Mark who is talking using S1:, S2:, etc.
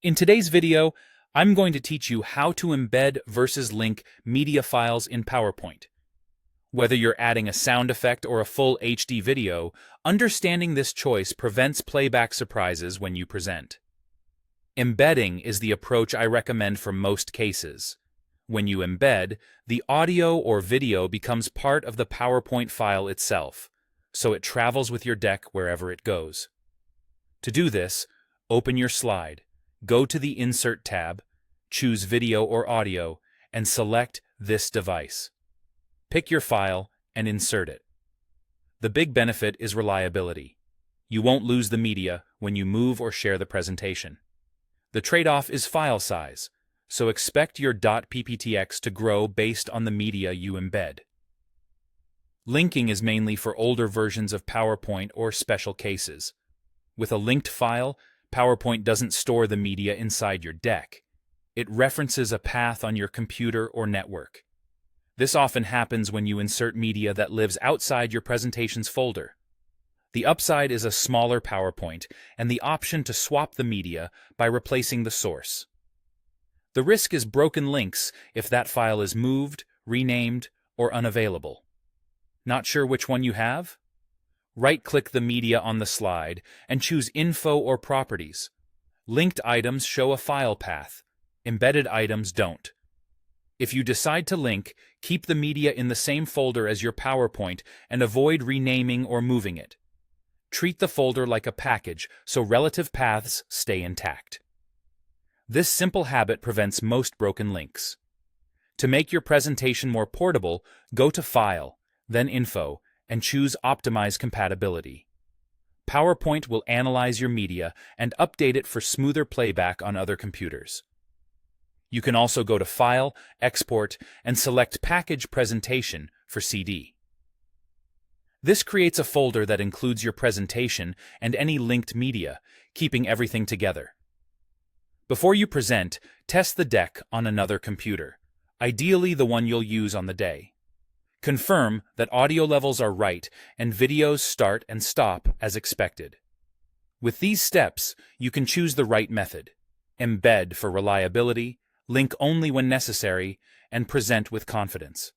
S1: In today's video, I'm going to teach you how to embed versus link media files in PowerPoint. Whether you're adding a sound effect or a full HD video, understanding this choice prevents playback surprises when you present. Embedding is the approach I recommend for most cases. When you embed, the audio or video becomes part of the PowerPoint file itself, so it travels with your deck wherever it goes. To do this, open your slide. Go to the Insert tab, choose Video or Audio, and select this device. Pick your file and insert it. The big benefit is reliability. You won't lose the media when you move or share the presentation. The trade-off is file size, so expect your .pptx to grow based on the media you embed. Linking is mainly for older versions of PowerPoint or special cases. With a linked file, PowerPoint doesn't store the media inside your deck. It references a path on your computer or network. This often happens when you insert media that lives outside your presentation's folder. The upside is a smaller PowerPoint and the option to swap the media by replacing the source. The risk is broken links if that file is moved, renamed, or unavailable. Not sure which one you have? Right-click the media on the slide and choose Info or Properties. Linked items show a file path. Embedded items don't. If you decide to link, keep the media in the same folder as your PowerPoint and avoid renaming or moving it. Treat the folder like a package so relative paths stay intact. This simple habit prevents most broken links. To make your presentation more portable, go to File, then Info, and choose Optimize Compatibility. PowerPoint will analyze your media and update it for smoother playback on other computers. You can also go to File, Export, and select Package Presentation for CD. This creates a folder that includes your presentation and any linked media, keeping everything together. Before you present, test the deck on another computer, ideally the one you'll use on the day. Confirm that audio levels are right and videos start and stop as expected. With these steps, you can choose the right method: embed for reliability, link only when necessary, and present with confidence.